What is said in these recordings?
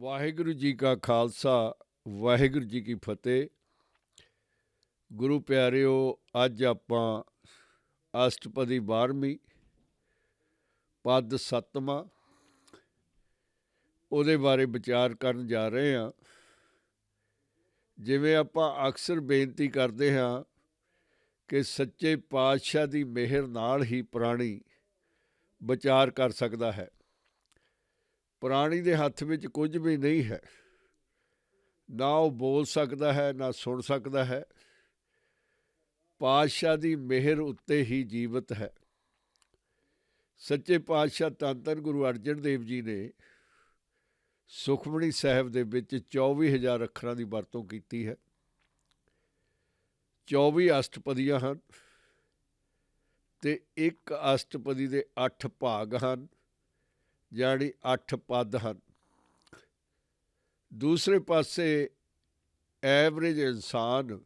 ਵਾਹਿਗੁਰੂ ਜੀ ਕਾ ਖਾਲਸਾ ਵਾਹਿਗੁਰੂ ਜੀ ਕੀ ਫਤਿਹ। ਗੁਰੂ ਪਿਆਰਿਓ, ਅੱਜ ਆਪਾਂ ਅਸ਼ਟਪਦੀ 12ਵੀਂ ਪਦ 7ਵਾਂ ਉਹਦੇ ਬਾਰੇ ਵਿਚਾਰ ਕਰਨ ਜਾ ਰਹੇ ਹਾਂ। ਜਿਵੇਂ ਆਪਾਂ ਅਕਸਰ ਬੇਨਤੀ ਕਰਦੇ ਹਾਂ ਕਿ ਸੱਚੇ ਪਾਤਸ਼ਾਹ ਦੀ ਮਿਹਰ ਨਾਲ ਹੀ ਪ੍ਰਾਣੀ ਵਿਚਾਰ ਕਰ ਸਕਦਾ ਹੈ। ਪ੍ਰਾਣੀ ਦੇ ਹੱਥ ਵਿੱਚ ਕੁਝ ਵੀ ਨਹੀਂ ਹੈ, ਨਾ ਉਹ ਬੋਲ ਸਕਦਾ ਹੈ ਨਾ ਸੁਣ ਸਕਦਾ ਹੈ। ਪਾਤਸ਼ਾਹ ਦੀ ਮਿਹਰ ਉੱਤੇ ਹੀ ਜੀਵਤ ਹੈ। ਸੱਚੇ ਪਾਤਸ਼ਾਹ ਧੰਨ ਧੰਨ ਗੁਰੂ ਅਰਜਨ ਦੇਵ ਜੀ ਨੇ ਸੁਖਮਣੀ ਸਾਹਿਬ ਦੇ ਵਿੱਚ 24,000 ਅੱਖਰਾਂ ਦੀ ਵਰਤੋਂ ਕੀਤੀ ਹੈ। 24 ਅਸ਼ਟਪਦੀਆਂ ਹਨ ਅਤੇ ਇੱਕ ਅਸ਼ਟਪਦੀ ਦੇ 8 ਭਾਗ ਹਨ, ਜਾਣੀ 8 ਪਦ ਹਨ। ਦੂਸਰੇ ਪਾਸੇ ਐਵਰੇਜ ਇਨਸਾਨ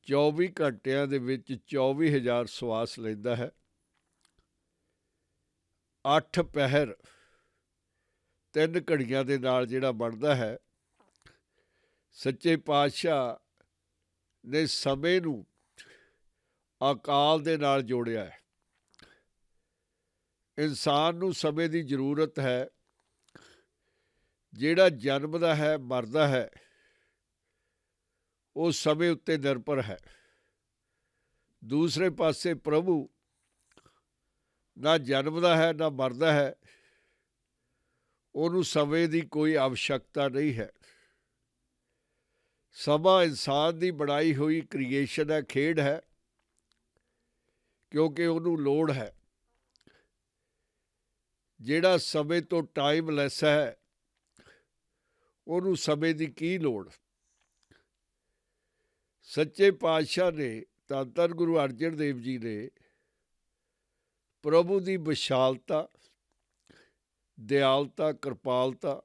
24 ਘੰਟਿਆਂ ਦੇ ਵਿੱਚ 24,000 ਸਵਾਸ ਲੈਂਦਾ ਹੈ। 8 ਪਹਿਰ 3 ਘੜੀਆਂ ਦੇ ਨਾਲ ਜਿਹੜਾ ਬਣਦਾ ਹੈ। ਸੱਚੇ ਪਾਤਸ਼ਾਹ ਨੇ ਸਮੇਂ ਨੂੰ ਅਕਾਲ ਦੇ ਨਾਲ ਜੋੜਿਆ ਹੈ। ਇਨਸਾਨ ਨੂੰ ਸਮੇਂ ਦੀ ਜ਼ਰੂਰਤ ਹੈ। ਜਿਹੜਾ ਜਨਮਦਾ ਹੈ, ਮਰਦਾ ਹੈ, ਉਹ ਸਮੇਂ ਉੱਤੇ ਨਿਰਭਰ ਹੈ। ਦੂਸਰੇ ਪਾਸੇ ਪ੍ਰਭੂ ਨਾ ਜਨਮਦਾ ਹੈ ਨਾ ਮਰਦਾ ਹੈ, ਉਹਨੂੰ ਸਮੇਂ ਦੀ ਕੋਈ ਆਵਸ਼ਕਤਾ ਨਹੀਂ ਹੈ। ਸਮਾਂ ਇਨਸਾਨ ਦੀ ਬਣਾਈ ਹੋਈ ਕ੍ਰੀਏਸ਼ਨ ਹੈ, ਖੇਡ ਹੈ, ਕਿਉਂਕਿ ਉਹਨੂੰ ਲੋੜ ਹੈ। ਜਿਹੜਾ ਸਮੇਂ ਤੋਂ ਟਾਈਮਲੈਸ ਹੈ, ਉਹਨੂੰ ਸਮੇਂ ਦੀ ਕੀ ਲੋੜ। ਸੱਚੇ ਪਾਤਸ਼ਾਹ ਨੇ ਧੰਨ ਧੰਨ ਗੁਰੂ ਅਰਜਨ ਦੇਵ ਜੀ ਨੇ ਪ੍ਰਭੂ ਦੀ ਵਿਸ਼ਾਲਤਾ, ਦਿਆਲਤਾ, ਕਿਰਪਾਲਤਾ,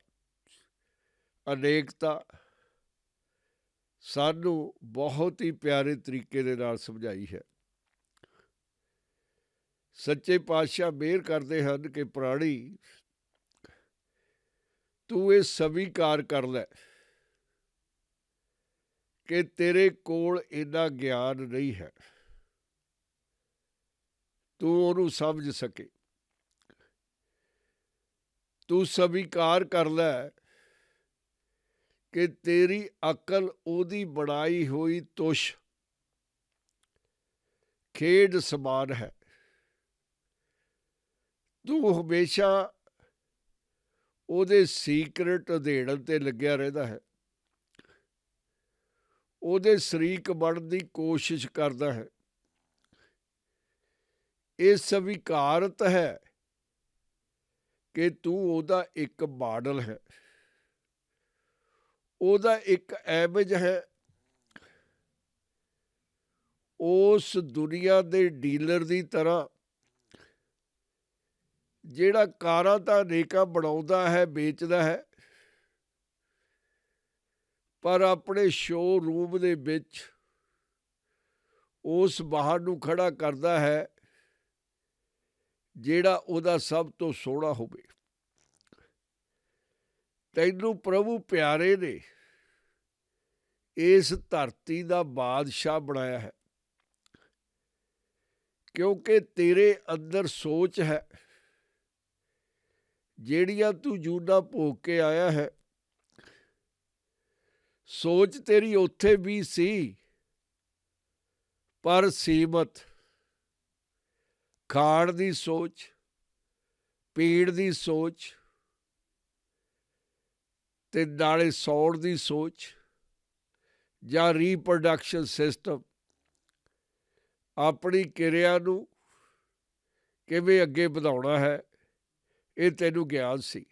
ਅਨੇਕਤਾ ਸਾਨੂੰ ਬਹੁਤ ਹੀ ਪਿਆਰੇ ਤਰੀਕੇ ਦੇ ਨਾਲ ਸਮਝਾਈ ਹੈ। ਸੱਚੇ ਪਾਤਸ਼ਾਹ ਮਿਹਰ ਕਰਦੇ ਹਨ ਕਿ ਪ੍ਰਾਣੀ ਤੂੰ ਇਹ ਸਵੀਕਾਰ ਕਰ ਲੈ ਕਿ ਤੇਰੇ ਕੋਲ ਇੰਨਾ ਗਿਆਨ ਨਹੀਂ ਹੈ, ਤੂੰ ਉਹਨੂੰ ਸਮਝ ਸਕੇ। ਤੂੰ ਸਵੀਕਾਰ ਕਰ ਲੈ ਕਿ ਤੇਰੀ ਅਕਲ ਉਹਦੀ ਬਣਾਈ ਹੋਈ ਤੁਛ ਖੇਡ ਸਮਾਨ ਹੈ। ਤੂੰ ਹਮੇਸ਼ਾ ਉਹਦੇ ਸੀਕਰਟ ਉਧੇੜਨ 'ਤੇ ਲੱਗਿਆ ਰਹਿੰਦਾ ਹੈ। ਉਹਦੇ ਸ਼ਰੀਕ ਬਣਨ ਦੀ ਕੋਸ਼ਿਸ਼ ਕਰਦਾ ਹੈ। ਇਹ ਸਵੀਕਾਰਤ ਹੈ ਕਿ ਤੂੰ ਉਹਦਾ ਇੱਕ ਮਾਡਲ ਹੈ, ਉਹਦਾ ਇੱਕ ਐਮੇਜ ਹੈ। ਉਸ ਦੁਨੀਆ ਦੇ ਡੀਲਰ ਦੀ ਤਰ੍ਹਾਂ ਜਿਹੜਾ ਕਾਰਾਂ ਤਾਂ ਅਨੇਕਾਂ ਬਣਾਉਂਦਾ ਹੈ, ਵੇਚਦਾ ਹੈ, ਪਰ ਆਪਣੇ ਸ਼ੋਅਰੂਮ ਦੇ ਵਿੱਚ ਉਸ ਵਾਹਨ ਨੂੰ ਖੜਾ ਕਰਦਾ ਹੈ ਜਿਹੜਾ ਉਹਦਾ ਸਭ ਤੋਂ ਸੋਹਣਾ ਹੋਵੇ। ਤੈਨੂੰ ਪ੍ਰਭੂ ਪਿਆਰੇ ਨੇ ਇਸ ਧਰਤੀ ਦਾ ਬਾਦਸ਼ਾਹ ਬਣਾਇਆ ਹੈ, ਕਿਉਂਕਿ ਤੇਰੇ ਅੰਦਰ ਸੋਚ ਹੈ। ਜਿਹੜੀਆਂ ਤੂੰ ਜੂਨਾਂ ਭੋਗ ਕੇ ਆਇਆ ਹੈ, ਸੋਚ ਤੇਰੀ ਉੱਥੇ ਵੀ ਸੀ, ਪਰ ਸੀਮਤ। ਖਾਣ ਦੀ ਸੋਚ, ਪੀਣ ਦੀ ਸੋਚ, ਤੇ ਨਾਲੇ ਸੌਣ ਦੀ ਸੋਚ, ਜਾਂ ਰੀਪਰੋਡਕਸ਼ਨ ਸਿਸਟਮ, ਆਪਣੀ ਕਿਰਿਆ ਨੂੰ ਕਿਵੇਂ ਅੱਗੇ ਵਧਾਉਣਾ ਹੈ, ਇਹ ਤੈਨੂੰ ਗਿਆਨ ਸੀ।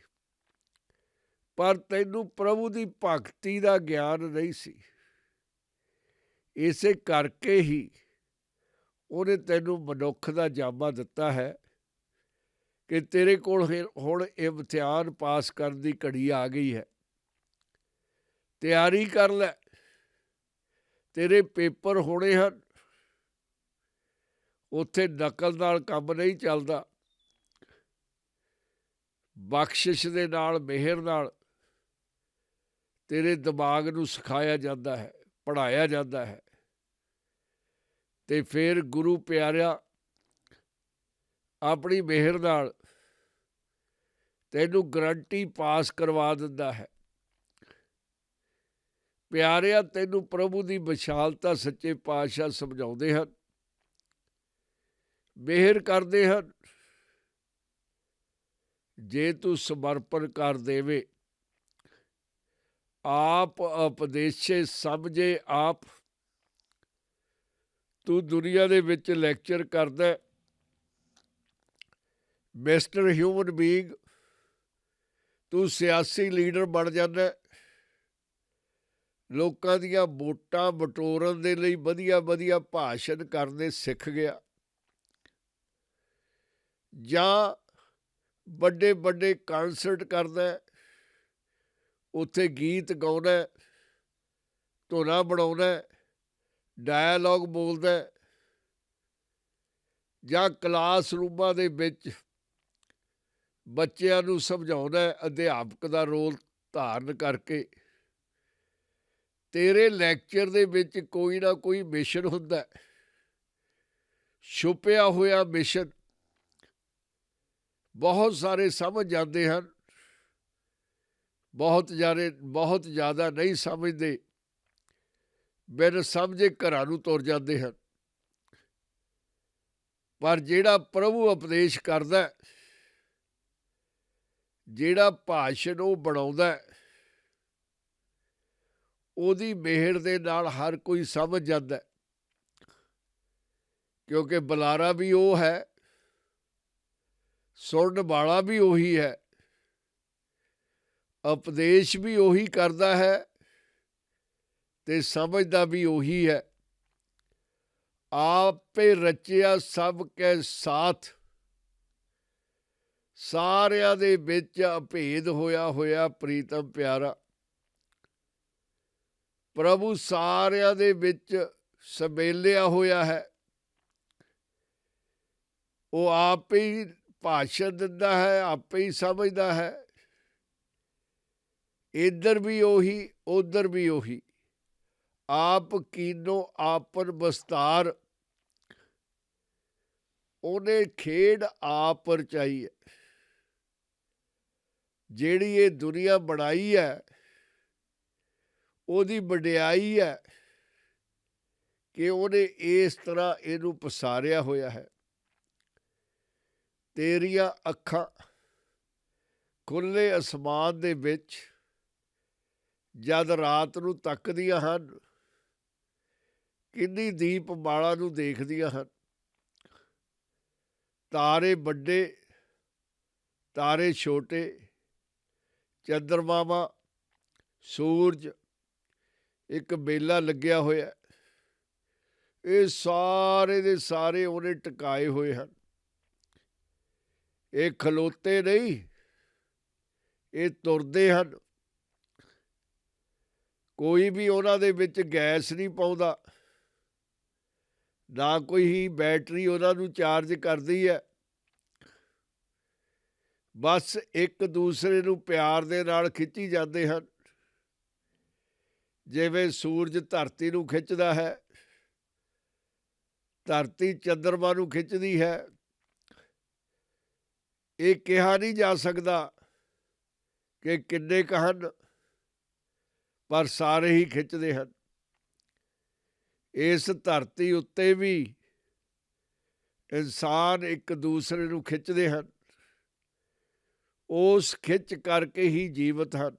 ਪਰ ਤੈਨੂੰ ਪ੍ਰਭੂ ਦੀ ਭਗਤੀ ਦਾ ਗਿਆਨ ਨਹੀਂ ਸੀ। ਇਸੇ ਕਰਕੇ ਹੀ ਉਹਨੇ ਤੈਨੂੰ ਮਨੁੱਖ ਦਾ ਜਾਮਾ ਦਿੱਤਾ ਹੈ ਕਿ ਤੇਰੇ ਕੋਲ ਹੁਣ ਇਮਤਿਹਾਨ ਪਾਸ ਕਰਨ ਦੀ ਘੜੀ ਆ ਗਈ ਹੈ। ਤਿਆਰੀ ਕਰ ਲੈ, ਤੇਰੇ ਪੇਪਰ ਹੋਣੇ ਹਨ। ਉੱਥੇ ਨਕਲ ਨਾਲ ਕੰਮ ਨਹੀਂ ਚੱਲਦਾ, ਬਖਸ਼ਿਸ਼ ਦੇ ਨਾਲ, ਮਿਹਰ ਨਾਲ ਤੇਰੇ ਦਿਮਾਗ ਨੂੰ ਸਿਖਾਇਆ ਜਾਂਦਾ ਹੈ, ਪੜ੍ਹਾਇਆ ਜਾਂਦਾ ਹੈ। ਤੇ ਫਿਰ ਗੁਰੂ ਪਿਆਰਿਆ ਆਪਣੀ ਮਿਹਰ ਨਾਲ ਤੈਨੂੰ ਗਰੰਟੀ ਪਾਸ ਕਰਵਾ ਦਿੰਦਾ ਹੈ। ਪਿਆਰਿਆ ਤੈਨੂੰ ਪ੍ਰਭੂ ਦੀ ਵਿਸ਼ਾਲਤਾ ਸੱਚੇ ਪਾਤਸ਼ਾਹ ਸਮਝਾਉਂਦੇ ਹਨ, ਮਿਹਰ ਕਰਦੇ ਹਨ। ਜੇ ਤੂੰ ਸਮਰਪਣ ਕਰ ਦੇਵੇ, ਆਪ ਉਪਦੇਸ਼ੇ ਸਮਝੇ ਆਪ। ਤੂੰ ਦੁਨੀਆ ਦੇ ਵਿੱਚ ਲੈਕਚਰ ਕਰਦਾ, ਮਿਸਟਰ ਹਿਊਮਨ ਬੀਇੰਗ, ਤੂੰ ਸਿਆਸੀ ਲੀਡਰ ਬਣ ਜਾਂਦਾ, ਲੋਕਾਂ ਦੀਆਂ ਵੋਟਾਂ ਬਟੋਰਨ ਦੇ ਲਈ ਵਧੀਆ ਵਧੀਆ ਭਾਸ਼ਣ ਕਰਨੇ ਸਿੱਖ ਗਿਆ, ਜਾਂ ਵੱਡੇ ਵੱਡੇ ਕਨਸਰਟ ਕਰਦਾ, ਉੱਥੇ ਗੀਤ ਗਾਉਂਦਾ, ਧੁਨਾਂ ਬਣਾਉਂਦਾ, ਡਾਇਲੋਗ ਬੋਲਦਾ, ਜਾਂ ਕਲਾਸਰੂਮਾਂ ਦੇ ਵਿੱਚ ਬੱਚਿਆਂ ਨੂੰ ਸਮਝਾਉਂਦਾ ਅਧਿਆਪਕ ਦਾ ਰੋਲ ਧਾਰਨ ਕਰਕੇ। ਤੇਰੇ ਲੈਕਚਰ ਦੇ ਵਿੱਚ ਕੋਈ ਨਾ ਕੋਈ ਮਿਸ਼ਨ ਹੁੰਦਾ, ਛੁਪਿਆ ਹੋਇਆ ਮਿਸ਼ਨ। ਬਹੁਤ ਸਾਰੇ ਸਮਝ ਜਾਂਦੇ ਹਨ, ਬਹੁਤ ਜ਼ਿਆਦਾ ਨਹੀਂ ਸਮਝਦੇ, ਬਿਨ ਸਮਝੇ ਘਰਾਂ ਨੂੰ ਤੁਰ ਜਾਂਦੇ ਹਨ। ਪਰ ਜਿਹੜਾ ਪ੍ਰਭੂ ਉਪਦੇਸ਼ ਕਰਦਾ, ਜਿਹੜਾ ਭਾਸ਼ਣ ਉਹ ਬਣਾਉਂਦਾ, ਉਹਦੀ ਮਿਹਰ ਦੇ ਨਾਲ ਹਰ ਕੋਈ ਸਮਝ ਜਾਂਦਾ, ਕਿਉਂਕਿ ਬੁਲਾਰਾ ਵੀ ਉਹ ਹੈ, ਸੁਣਨ ਵਾਲਾ ਵੀ ਉਹੀ ਹੈ, ਉਪਦੇਸ਼ ਵੀ ਉਹੀ ਕਰਦਾ ਹੈ ਤੇ ਸਮਝਦਾ ਵੀ ਉਹੀ ਹੈ। ਆਪੇ ਰਚਿਆ ਸਭ ਕੇ ਸਾਥ, ਸਾਰਿਆਂ ਦੇ ਵਿੱਚ ਅਭੇਦ ਹੋਇਆ ਹੋਇਆ ਪ੍ਰੀਤਮ ਪਿਆਰਾ ਪ੍ਰਭੂ ਸਾਰਿਆਂ ਦੇ ਵਿੱਚ ਸਮੇਲਿਆ ਹੋਇਆ ਹੈ। ਉਹ ਆਪੇ ਹੀ ਭਾਸ਼ਣ ਦਿੰਦਾ ਹੈ, ਆਪੇ ਹੀ ਸਮਝਦਾ ਹੈ। ਇੱਧਰ ਵੀ ਉਹੀ, ਉੱਧਰ ਵੀ ਉਹੀ। ਆਪ ਕੀਨੋ ਆਪਨ ਵਿਸਤਾਰ, ਉਹਨੇ ਖੇਡ ਆਪ ਰਚਾਈ ਹੈ। ਜਿਹੜੀ ਇਹ ਦੁਨੀਆ ਬਣਾਈ ਹੈ, ਉਹਦੀ ਵਡਿਆਈ ਹੈ ਕਿ ਉਹਨੇ ਇਸ ਤਰ੍ਹਾਂ ਇਹਨੂੰ ਪਸਾਰਿਆ ਹੋਇਆ ਹੈ। ਤੇਰੀਆਂ ਅੱਖਾਂ ਖੁੱਲ੍ਹੇ ਅਸਮਾਨ ਦੇ ਵਿੱਚ ਜਦ ਰਾਤ ਨੂੰ ਤੱਕਦੀਆਂ ਹਨ, ਕਿੰਨੀ ਦੀਪਮਾਲਾ ਨੂੰ ਦੇਖਦੀਆਂ ਹਨ। ਤਾਰੇ ਵੱਡੇ, ਤਾਰੇ ਛੋਟੇ, ਚੰਦਰਮਾਵਾਂ, ਸੂਰਜ, ਇੱਕ ਮੇਲਾ ਲੱਗਿਆ ਹੋਇਆ, ਇਹ ਸਾਰੇ ਦੇ ਸਾਰੇ ਉਹਨੇ ਟਿਕਾਏ ਹੋਏ ਹਨ। ਇਹ ਖਲੋਤੇ ਨਹੀਂ, ਇਹ ਤੁਰਦੇ ਹਨ। ਕੋਈ ਵੀ ਉਹਨਾਂ ਦੇ ਵਿੱਚ ਗੈਸ ਨਹੀਂ ਪਾਉਂਦਾ, ਨਾ ਕੋਈ ਹੀ ਬੈਟਰੀ ਉਹਨਾਂ ਨੂੰ ਚਾਰਜ ਕਰਦੀ ਹੈ। ਬਸ ਇੱਕ ਦੂਸਰੇ ਨੂੰ ਪਿਆਰ ਦੇ ਨਾਲ ਖਿੱਚੀ ਜਾਂਦੇ ਹਨ। ਜਿਵੇਂ ਸੂਰਜ ਧਰਤੀ ਨੂੰ ਖਿੱਚਦਾ ਹੈ, ਧਰਤੀ ਚੰਦਰਮਾ ਨੂੰ ਖਿੱਚਦੀ ਹੈ। ਇਹ ਕਿਹਾ ਨਹੀਂ ਜਾ ਸਕਦਾ ਕਿ ਕਿੰਨੇ ਕੁ ਹਨ, ਪਰ ਸਾਰੇ ਹੀ ਖਿੱਚਦੇ ਹਨ। ਇਸ ਧਰਤੀ ਉੱਤੇ ਵੀ ਇਨਸਾਨ ਇੱਕ ਦੂਸਰੇ ਨੂੰ ਖਿੱਚਦੇ ਹਨ, ਉਸ ਖਿੱਚ ਕਰਕੇ ਹੀ ਜੀਵਤ ਹਨ।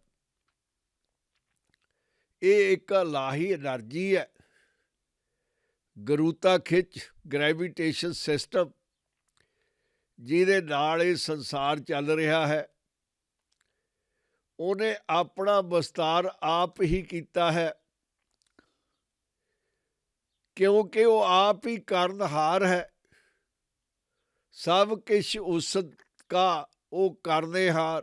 ਇਹ ਇੱਕ ਇਲਾਹੀ ਐਨਰਜੀ ਹੈ, ਗੁਰੂਤਾ ਖਿੱਚ, ਗ੍ਰੈਵੀਟੇਸ਼ਨ ਸਿਸਟਮ, ਜਿਹਦੇ ਨਾਲ ਇਹ ਸੰਸਾਰ ਚੱਲ ਰਿਹਾ ਹੈ। ਉਹਨੇ ਆਪਣਾ ਵਿਸਤਾਰ ਆਪ ਹੀ ਕੀਤਾ ਹੈ, ਕਿਉਂਕਿ ਉਹ ਆਪ ਹੀ ਕਰਨਹਾਰ ਹੈ। ਸਭ ਕੁਛ ਉਸ ਕਾ ਉਹ ਕਰਨੇਹਾਰ।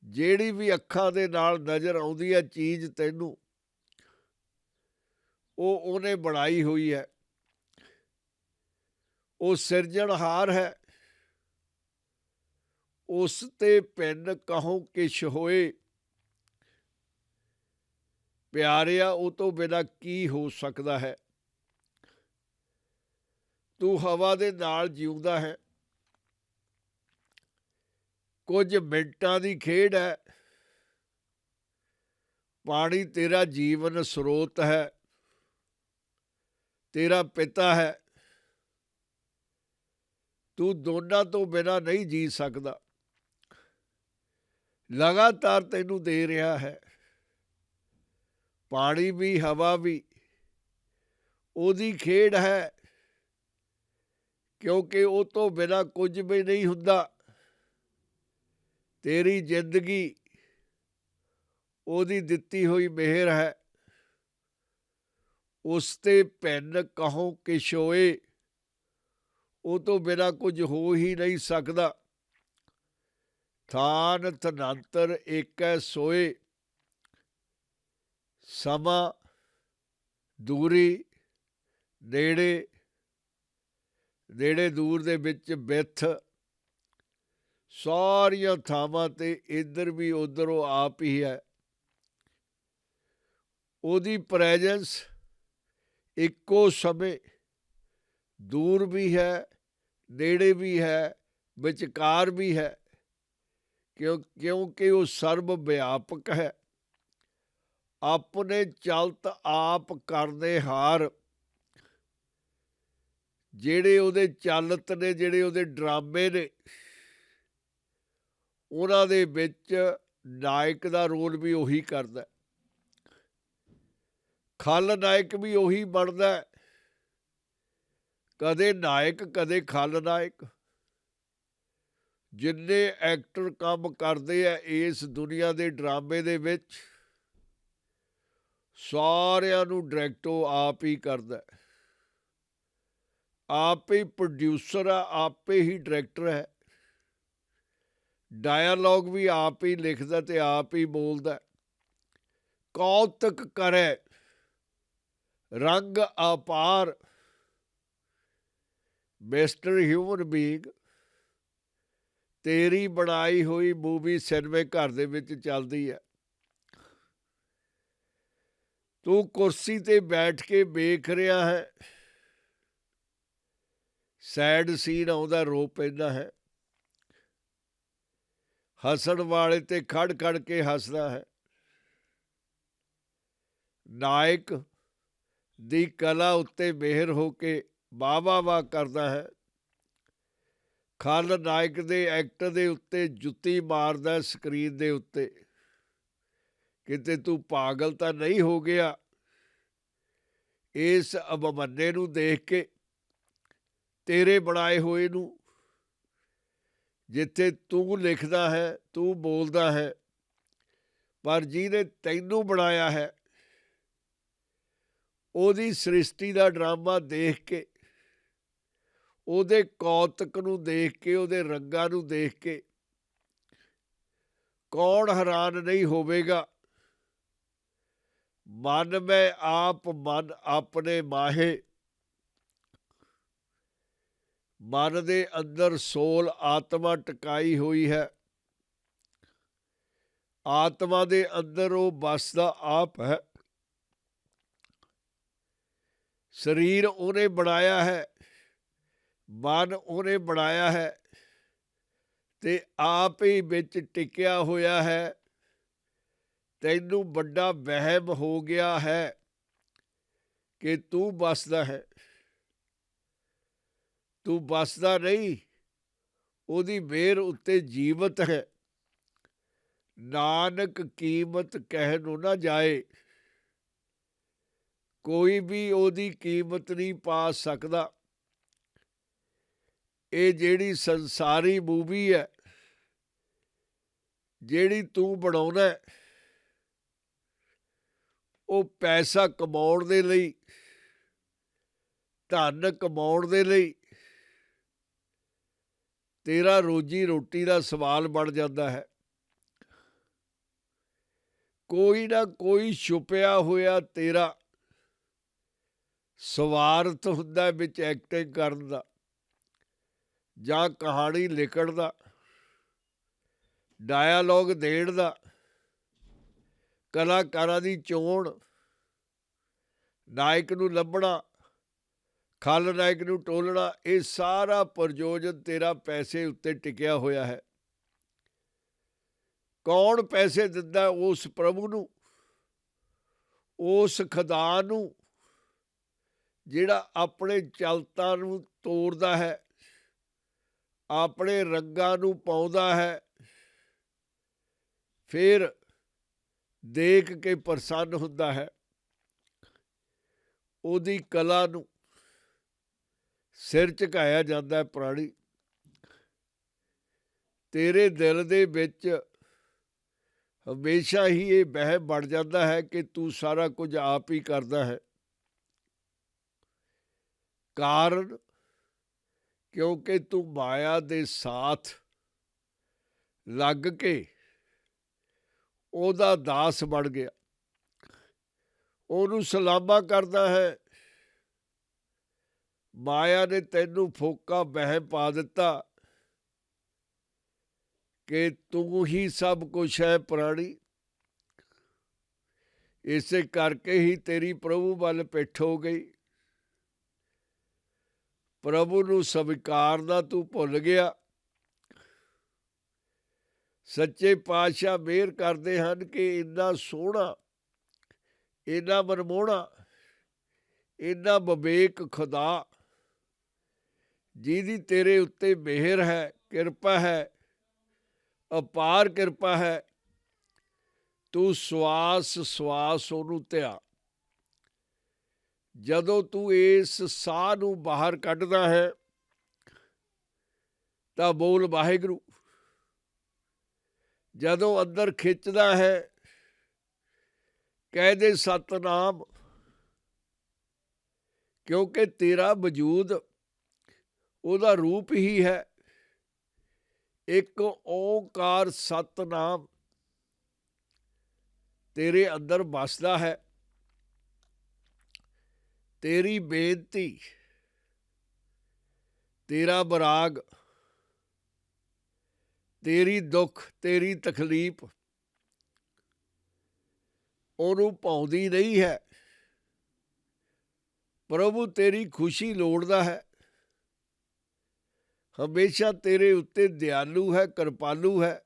ਜਿਹੜੀ ਵੀ ਅੱਖਾਂ ਦੇ ਨਾਲ ਨਜ਼ਰ ਆਉਂਦੀ ਹੈ ਚੀਜ਼ ਤੈਨੂੰ, ਉਹ ਉਹਨੇ ਬਣਾਈ ਹੋਈ ਹੈ। ਉਹ ਸਿਰਜਣਹਾਰ ਹੈ। ਉਸ ਤੇ ਭਿੰਨ ਕਹੋ ਕਿਛ ਹੋਏ, ਪਿਆਰਿਆ ਉਹ ਤੋਂ ਬਿਨਾਂ ਕੀ ਹੋ ਸਕਦਾ ਹੈ। ਤੂੰ ਹਵਾ ਦੇ ਨਾਲ ਜਿਉਂਦਾ ਹੈ, ਕੁਝ ਮਿੰਟਾਂ ਦੀ ਖੇਡ ਹੈ। ਪਾਣੀ ਤੇਰਾ ਜੀਵਨ ਸਰੋਤ ਹੈ, ਤੇਰਾ ਪਿਤਾ ਹੈ। ਤੂੰ ਦੋਨਾਂ ਤੋਂ ਬਿਨਾਂ ਨਹੀਂ ਜੀ ਸਕਦਾ। ਲਗਾਤਾਰ ਤੈਨੂੰ ਦੇ ਰਿਹਾ ਹੈ। ਪਾਣੀ ਵੀ ਹਵਾ ਵੀ ਉਹਦੀ ਖੇਡ ਹੈ, ਕਿਉਂਕਿ ਉਹ ਤੋਂ ਬਿਨਾਂ ਕੁਝ ਵੀ ਨਹੀਂ ਹੁੰਦਾ। ਤੇਰੀ ਜ਼ਿੰਦਗੀ ਉਹਦੀ ਦਿੱਤੀ ਹੋਈ ਮਿਹਰ ਹੈ। ਉਸ ਤੇ ਭਿੰਨ ਕਹੋ ਕਿ ਛੋਏ, ਉਹ ਤੋਂ ਬਿਨਾਂ ਕੁਝ ਹੋ ਹੀ ਨਹੀਂ ਸਕਦਾ। ਥਾਨ ਧਨੰਤਰ ਏਕੈ ਸੋਏ, ਸਮਾਂ ਦੂਰੀ ਨੇੜੇ, ਨੇੜੇ ਦੂਰ ਦੇ ਵਿੱਚ ਬਿੱਥ, ਸਾਰੀਆਂ ਥਾਵਾਂ 'ਤੇ ਇੱਧਰ ਵੀ ਉੱਧਰ ਉਹ ਆਪ ਹੀ ਹੈ। ਉਹਦੀ ਪ੍ਰੈਜੈਂਸ ਇੱਕੋ ਸਮੇਂ ਦੂਰ ਵੀ ਹੈ, ਨੇੜੇ ਵੀ ਹੈ, ਵਿਚਕਾਰ ਵੀ ਹੈ, ਕਿਉਂਕਿ ਉਹ ਸਰਬ ਵਿਆਪਕ ਹੈ। ਆਪਣੇ ਚਲਤ ਆਪ ਕਰਦੇ ਹਾਰ। ਜਿਹੜੇ ਉਹਦੇ ਚਲਤ ਨੇ, ਜਿਹੜੇ ਉਹਦੇ ਡਰਾਮੇ ਨੇ, ਉਹਨਾਂ ਦੇ ਵਿੱਚ ਨਾਇਕ ਦਾ ਰੋਲ ਵੀ ਉਹੀ ਕਰਦਾ। ਖਲਨਾਇਕ ਵੀ ਉਹੀ ਬਣਦਾ, ਕਦੇ ਨਾਇਕ ਕਦੇ ਖਲਨਾਇਕ। ਜਿੰਨੇ ਐਕਟਰ ਕੰਮ ਕਰਦੇ ਆ ਇਸ ਦੁਨੀਆ ਦੇ ਡਰਾਮੇ ਦੇ ਵਿੱਚ, ਸਾਰਿਆਂ ਨੂੰ ਡਾਇਰੈਕਟ ਉਹ ਆਪ ਹੀ ਕਰਦਾ। ਆਪ ਹੀ ਪ੍ਰੋਡਿਊਸਰ ਆ, ਆਪੇ ਹੀ ਡਾਇਰੈਕਟਰ ਹੈ। ਡਾਇਲੋਗ ਵੀ ਆਪ ਹੀ ਲਿਖਦਾ ਤੇ ਆਪ ਹੀ ਬੋਲਦਾ। ਕੌਤਕ ਕਰੇ ਰੰਗ ਅਪਾਰ। ਮਿਸਟਰ ਹਿਊਮਨ ਬੀਇੰਗ, ਤੇਰੀ ਬਣਾਈ ਹੋਈ ਮੂਵੀ ਸਿਨੇਮੇ ਘਰ ਦੇ ਵਿੱਚ ਚੱਲਦੀ ਹੈ। ਤੂੰ ਕੁਰਸੀ 'ਤੇ ਬੈਠ ਕੇ ਵੇਖ ਰਿਹਾ ਹੈ, ਸੈਡ ਸੀਨ ਆਉਂਦਾ, ਰੋ ਪੈਂਦਾ ਹੈ। ਹੱਸਣ ਵਾਲੇ 'ਤੇ ਖੜ ਖੜ ਕੇ ਹੱਸਦਾ ਹੈ। ਨਾਇਕ ਦੀ ਕਲਾ ਉੱਤੇ ਮਿਹਰ ਹੋ ਕੇ ਵਾਹ ਕਰਦਾ ਹੈ। ਖਲਨਾਇਕ ਦੇ ਐਕਟ ਦੇ ਉੱਤੇ ਜੁੱਤੀ ਮਾਰਦਾ ਸਕਰੀਨ ਦੇ ਉੱਤੇ, ਕਿਤੇ ਤੂੰ ਪਾਗਲ ਤਾਂ ਨਹੀਂ ਹੋ ਗਿਆ ਇਸ ਅਭਮੰਨੇ ਨੂੰ ਦੇਖ ਕੇ, ਤੇਰੇ ਬਣਾਏ ਹੋਏ ਨੂੰ। ਜਿੱਥੇ ਤੂੰ ਲਿਖਦਾ ਹੈ, ਤੂੰ ਬੋਲਦਾ ਹੈ, ਪਰ ਜਿਹਨੇ ਤੈਨੂੰ ਬਣਾਇਆ ਹੈ, ਉਹਦੀ ਸ੍ਰਿਸ਼ਟੀ ਦਾ ਡਰਾਮਾ ਦੇਖ ਕੇ, ਉਹਦੇ ਕੌਤਕ ਨੂੰ ਦੇਖ ਕੇ, ਉਹਦੇ ਰੰਗਾਂ ਨੂੰ ਦੇਖ ਕੇ ਕੌਣ ਹੈਰਾਨ ਨਹੀਂ ਹੋਵੇਗਾ। ਮਨ ਮੈਂ ਆਪ ਮਨ ਆਪਣੇ ਮਾਹੇ। ਮਨ ਦੇ ਅੰਦਰ ਸੋਲ ਆਤਮਾ ਟਿਕਾਈ ਹੋਈ ਹੈ। ਆਤਮਾ ਦੇ ਅੰਦਰ ਉਹ ਵਸਦਾ ਆਪ ਹੈ। ਸਰੀਰ ਉਹਨੇ ਬਣਾਇਆ ਹੈ, ਮਨ ਉਹਨੇ ਬਣਾਇਆ ਹੈ, ਤੇ ਆਪ ਹੀ ਵਿੱਚ ਟਿਕਿਆ ਹੋਇਆ ਹੈ। ਤੈਨੂੰ ਵੱਡਾ ਵਹਿਮ ਹੋ ਗਿਆ ਹੈ ਕਿ ਤੂੰ ਵਸਦਾ ਹੈ। ਤੂੰ ਵਸਦਾ ਨਹੀਂ, ਉਹਦੀ ਮਿਹਰ ਉੱਤੇ ਜੀਵਤ ਹੈ। ਨਾਨਕ ਕੀਮਤ ਕਹਿ ਨੂੰ ਨਾ ਜਾਏ। ਕੋਈ ਵੀ ਉਹਦੀ ਕੀਮਤ ਨਹੀਂ ਪਾ ਸਕਦਾ। ਇਹ ਜਿਹੜੀ ਸੰਸਾਰੀ ਮੂਵੀ ਹੈ, ਜਿਹੜੀ ਤੂੰ ਬਣਾਉਣਾ, ਉਹ ਪੈਸਾ ਕਮਾਉਣ ਦੇ ਲਈ, ਧਨ ਕਮਾਉਣ ਦੇ ਲਈ, ਤੇਰਾ ਰੋਜੀ ਰੋਟੀ ਦਾ ਸਵਾਲ ਬਣ ਜਾਂਦਾ ਹੈ। ਕੋਈ ਨਾ ਕੋਈ ਛੁਪਿਆ ਹੋਇਆ ਤੇਰਾ ਸਵਾਰਥ ਹੁੰਦਾ ਵਿੱਚ ਐਕਟਿੰਗ ਕਰਨ ਦਾ, ਜਾਂ ਕਹਾਣੀ ਲਿਖਣ ਦਾ, ਡਾਇਲੋਗ ਦੇਣ ਦਾ, ਕਲਾਕਾਰਾਂ ਦੀ ਚੋਣ, ਨਾਇਕ ਨੂੰ ਲੱਭਣਾ, ਖਲਨਾਇਕ ਨੂੰ ਟੋਲਣਾ, ਇਹ ਸਾਰਾ ਪ੍ਰਯੋਜਨ ਤੇਰਾ ਪੈਸੇ ਉੱਤੇ ਟਿਕਿਆ ਹੋਇਆ ਹੈ। ਕੌਣ ਪੈਸੇ ਦਿੰਦਾ? ਉਸ ਪ੍ਰਭੂ ਨੂੰ, ਉਸ ਖੁਦਾ ਨੂੰ ਜਿਹੜਾ ਆਪਣੇ ਚਲਤਾਂ ਨੂੰ ਤੋੜਦਾ ਹੈ, ਆਪਣੇ ਰੰਗਾਂ ਨੂੰ ਪਾਉਂਦਾ ਹੈ, ਫਿਰ ਦੇਖ ਕੇ ਪ੍ਰਸੰਨ ਹੁੰਦਾ ਹੈ। ਉਹਦੀ ਕਲਾ ਨੂੰ ਸਿਰ ਝੁਕਾਇਆ ਜਾਂਦਾ ਹੈ। ਪ੍ਰਾਣੀ, ਤੇਰੇ ਦਿਲ ਦੇ ਵਿੱਚ ਹਮੇਸ਼ਾ ਹੀ ਇਹ ਵਹਿਮ ਬਣ ਜਾਂਦਾ ਹੈ ਕਿ ਤੂੰ ਸਾਰਾ ਕੁਝ ਆਪ ਹੀ ਕਰਦਾ ਹੈ। ਕਾਰਨ, ਕਿਉਂਕਿ ਤੂੰ ਮਾਇਆ ਦੇ ਸਾਥ ਲੱਗ ਕੇ ਉਹਦਾ ਦਾਸ ਬਣ ਗਿਆ, ਉਹਨੂੰ ਸਲਾਮਾ ਕਰਦਾ ਹੈ। ਮਾਇਆ ਨੇ ਤੈਨੂੰ ਫੋਕਾ ਵਹਿਮ ਪਾ ਦਿੱਤਾ ਕਿ ਤੂੰ ਹੀ ਸਭ ਕੁਛ ਹੈ। ਪ੍ਰਾਣੀ, ਇਸੇ ਕਰਕੇ ਹੀ ਤੇਰੀ ਪ੍ਰਭੂ ਵੱਲ ਪਿੱਠ ਹੋ ਗਈ। ਪ੍ਰਭੂ ਨੂੰ ਸਵੀਕਾਰਨਾ ਤੂੰ ਭੁੱਲ ਗਿਆ। ਸੱਚੇ ਪਾਤਸ਼ਾਹ ਮਿਹਰ ਕਰਦੇ ਹਨ ਕਿ ਇੰਨਾ ਸੋਹਣਾ, ਇੰਨਾ ਮਨਮੋਹਣਾ, ਇੰਨਾ ਵਿਵੇਕ ਖੁਦਾ, ਜਿਹਦੀ ਤੇਰੇ ਉੱਤੇ ਮਿਹਰ ਹੈ, ਕਿਰਪਾ ਹੈ, ਅਪਾਰ ਕਿਰਪਾ ਹੈ, ਤੂੰ ਸਵਾਸ ਸਵਾਸ ਉਹਨੂੰ ਧਿਆ। ਜਦੋਂ ਤੂੰ ਇਸ ਸਾਹ ਨੂੰ ਬਾਹਰ ਕੱਢਦਾ ਹੈ ਤਾਂ ਬੋਲ ਵਾਹਿਗੁਰੂ। ਜਦੋਂ ਅੰਦਰ ਖਿੱਚਦਾ ਹੈ ਕਹਿ ਦੇ ਸਤਨਾਮ, ਕਿਉਂਕਿ ਤੇਰਾ ਵਜੂਦ ਉਹਦਾ ਰੂਪ ਹੀ ਹੈ। ਇੱਕ ਓਂਕਾਰ ਸਤਨਾਮ ਤੇਰੇ ਅੰਦਰ ਵਸਦਾ ਹੈ। ਤੇਰੀ ਬੇਨਤੀ, ਤੇਰਾ ਬਰਾਗ, ਤੇਰੀ ਦੁੱਖ, ਤੇਰੀ ਤਕਲੀਫ ਉਹਨੂੰ ਭਾਉਂਦੀ ਨਹੀਂ ਹੈ। ਪ੍ਰਭੂ ਤੇਰੀ ਖੁਸ਼ੀ ਲੋੜਦਾ ਹੈ। ਹਮੇਸ਼ਾ ਤੇਰੇ ਉੱਤੇ ਦਿਆਲੂ ਹੈ, ਕਿਰਪਾਲੂ ਹੈ,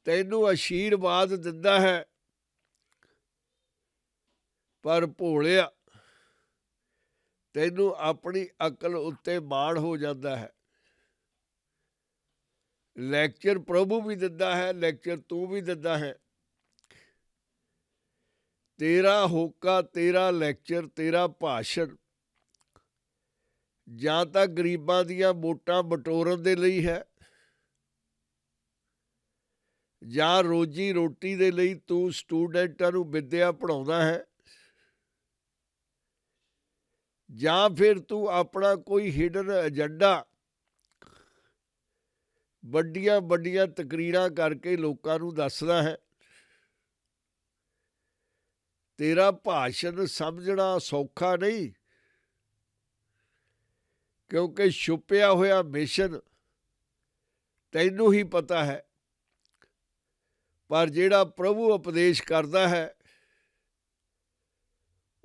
ਤੈਨੂੰ ਆਸ਼ੀਰਵਾਦ ਦਿੰਦਾ ਹੈ। ਪਰ ਭੋਲਿਆ, ਤੈਨੂੰ ਆਪਣੀ ਅਕਲ ਉੱਤੇ ਮਾਣ ਹੋ ਜਾਂਦਾ ਹੈ। ਲੈਕਚਰ ਪ੍ਰਭੂ ਵੀ ਦਿੰਦਾ ਹੈ, ਲੈਕਚਰ ਤੂੰ ਵੀ ਦਿੰਦਾ ਹੈ। ਤੇਰਾ ਹੋਕਾ, ਤੇਰਾ ਲੈਕਚਰ, ਤੇਰਾ ਭਾਸ਼ਣ ਜਾਂ ਤਾਂ ਗਰੀਬਾਂ ਦੀਆਂ ਵੋਟਾਂ ਬਟੋਰਨ ਦੇ ਲਈ ਹੈ, ਜਾਂ ਰੋਜੀ ਰੋਟੀ ਦੇ ਲਈ ਤੂੰ ਸਟੂਡੈਂਟਾਂ ਨੂੰ ਵਿੱਦਿਆ ਪੜ੍ਹਾਉਂਦਾ ਹੈ, ਜਾਂ ਫਿਰ ਤੂੰ ਆਪਣਾ ਕੋਈ ਹਿਡਨ ਏਜੰਡਾ ਵੱਡੀਆਂ ਵੱਡੀਆਂ ਤਕਰੀਰਾਂ ਕਰਕੇ ਲੋਕਾਂ ਨੂੰ ਦੱਸਦਾ ਹੈ। ਤੇਰਾ ਭਾਸ਼ਣ ਸਮਝਣਾ ਸੌਖਾ ਨਹੀਂ, ਕਿਉਂਕਿ ਛੁਪਿਆ ਹੋਇਆ ਮਿਸ਼ਨ ਤੈਨੂੰ ਹੀ ਪਤਾ ਹੈ। ਪਰ ਜਿਹੜਾ ਪ੍ਰਭੂ ਉਪਦੇਸ਼ ਕਰਦਾ ਹੈ,